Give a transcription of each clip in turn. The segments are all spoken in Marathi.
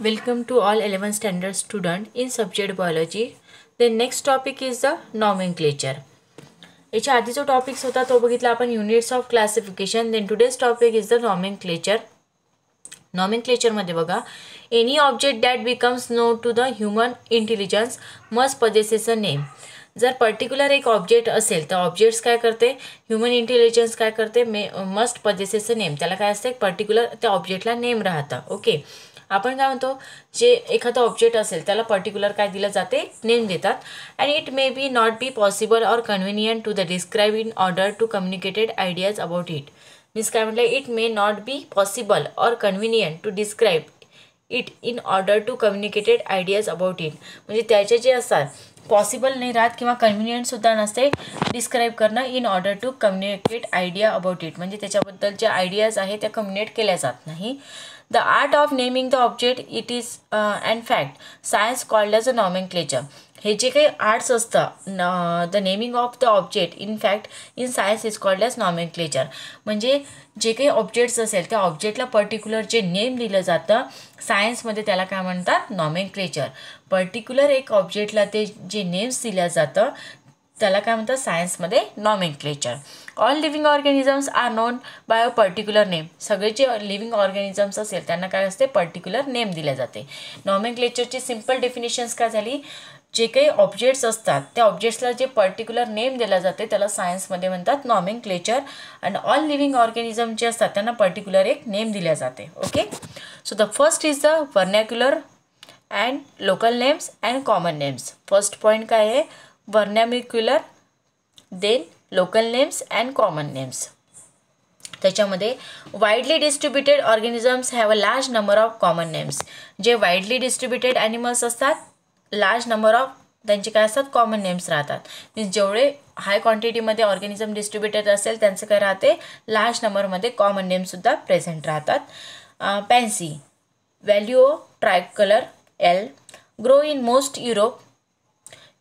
Welcome to all 11th standard student in subject biology. The next topic is the nomenclature. याच्या आधी जो टॉपिक्स होता तो बघितला आपण units of classification. Then today's topic is the nomenclature. नॉमेनक्लेचरमध्ये बघा, any object that becomes known to the human intelligence must possesses a name. जर पर्टिक्युलर एक ऑब्जेक्ट असेल तर ऑब्जेक्ट्स काय करते, ह्युमन इंटेलिजन्स काय करते, मस्ट पजेसेस अ नेम. त्याला काय असते, पर्टिक्युलर त्या ऑब्जेक्टला नेम राहतं. ओके, आपण काय म्हणतो, जे एखादा ऑब्जेक्ट असेल त्याला पर्टिक्युलर काय दिलं जाते, नेम देतात. And it may be not be possible or convenient to the describe in order to communicated ideas about it. Means काय म्हटलं, it may not be possible or convenient to describe it in order to communicated ideas about it. म्हणजे त्याचे जे असतात पॉसिबल नाही राहत किंवा कन्व्हिनियंटसुद्धा नसते डिस्क्राईब करणं in order to communicate idea about it. म्हणजे त्याच्याबद्दल ज्या आयडियाज आहेत त्या कम्युनिकेट केल्या जात नाही. The art of naming the object, it is in fact science called as a nomenclature. हे जे काही आर्ट्स असतं, the naming of the object in fact in science is called as nomenclature. म्हणजे जे काही ऑब्जेक्ट्स असेल त्या ऑब्जेक्टला पर्टिक्युलर जे नेम दिलं जातं सायन्समध्ये त्याला काय म्हणतात, नॉमेनक्लेचर. पर्टिक्युलर एक ऑब्जेक्टला ते जे नेम्स दिल्या जातं त्याला काय म्हणतात सायन्समध्ये nomenclature. All living organisms are known by a particular name. सगळे जे लिव्हिंग ऑर्गॅनिझम्स असेल त्यांना काय असते, पर्टिक्युलर नेम दिले जाते. नॉमेनक्लेचरची सिम्पल डेफिनेशन्स काय झाली, जे काही ऑब्जेक्ट्स असतात त्या ऑब्जेक्ट्सला जे पर्टिक्युलर नेम दिला जाते त्याला सायन्समध्ये म्हणतात nomenclature. And all living organism जे असतात त्यांना पर्टिक्युलर एक नेम दिल्या जाते. Okay, so the first is the vernacular and local names and common names. First point काय आहे, vernacular, then local names and common names. त्याच्यामध्ये widely distributed organisms have a large number of common names. जे वाईडली डिस्ट्रीब्युटेड ॲनिमल्स असतात, लार्ज नंबर ऑफ त्यांचे काय असतात, कॉमन नेम्स राहतात. मीन्स जेवढे हाय क्वांटिटीमध्ये ऑर्गॅनिझम डिस्ट्रीब्युटेड असेल त्यांचं काय राहते, लार्ज नंबरमध्ये कॉमन नेमसुद्धा प्रेझेंट राहतात. Pansy, viola tricolor L, grow in most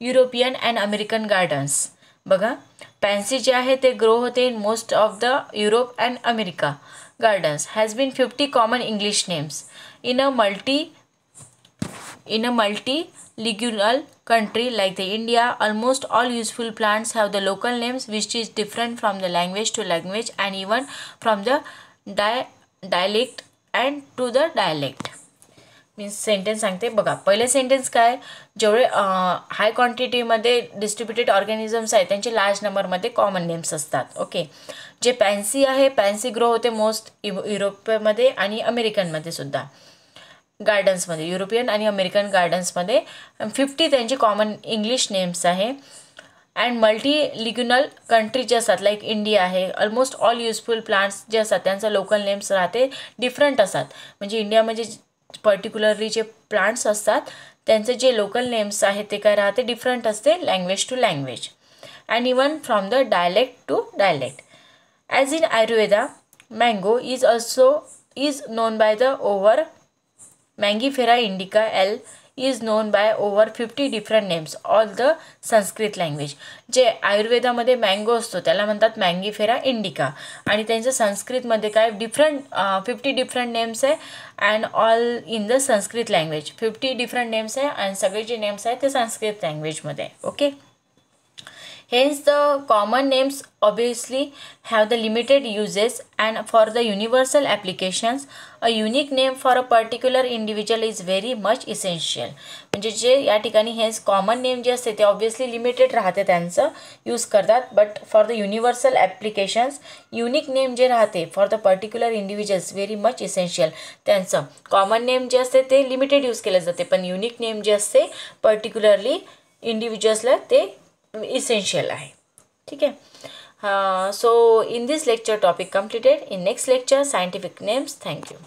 European and American gardens. बघा, पॅन्सी जे आहे ते ग्रो होते in most of the Europe and America gardens. Has been 50 common English names in a multilingual country like the India. Almost all useful plants have the local names which is different from the language to language and even from the dialect and to the dialect. Means sentence सांगते बघा. पहिले सेंटेन्स काय, जेवढे हाय क्वांटिटीमध्ये डिस्ट्रीब्युटेड ऑर्गॅनिझम्स आहेत त्यांचे लार्ज नंबरमध्ये कॉमन नेम्स असतात. ओके, जे पॅन्सी आहे, पॅन्सी ग्रो होते मोस्ट युरोपमध्ये आणि अमेरिकनमध्ये सुद्धा गार्डन्समध्ये, युरोपियन आणि अमेरिकन गार्डन्समध्ये. 50 त्यांचे कॉमन इंग्लिश नेम्स आहे. अँड मल्टीलिग्युनल कंट्री जे असतात लाईक इंडिया आहे, ऑलमोस्ट ऑल युजफुल प्लांट्स जे असतात त्यांचं लोकल नेम्स राहते डिफरंट असतात. म्हणजे इंडियामध्ये पर्टिक्युलरली जे प्लांट्स असतात त्यांचे जे लोकल नेम्स आहेत ते काय राहते, डिफरंट असते language to language and even from the dialect to dialect. As in Ayurveda, mango is known by the over Mangifera indica L is known by over 50 different names, all the Sanskrit language. जे आयुर्वेदामध्ये मँगो असतो त्याला म्हणतात मँगीफेरा इंडिका आणि त्यांचं संस्कृतमध्ये काय 50 डिफरंट नेम्स आहे and all in the Sanskrit language. 50 different names आहे आणि सगळे जे नेम्स आहेत ते संस्कृत लँग्वेजमध्ये. Okay, hence the common names obviously have the limited uses and for the universal applications a unique name for a particular individual is very much essential. म्हणजे जे या ठिकाणी हेच कॉमन नेम जे असते ते ऑब्वियसली लिमिटेड राहते, त्यांचं यूज करतात. But for the universal applications unique name जे राहते for the particular individuals very much essential. त्यांचं कॉमन नेम जे असते ते लिमिटेड यूज केले जाते, पण युनिक नेम जे असते पर्टिक्युलरली इंडिव्हिज्युअल्सला ते इसेन्शियल आहे. ठीक आहे. So in this lecture topic completed. In next lecture scientific names. Thank you.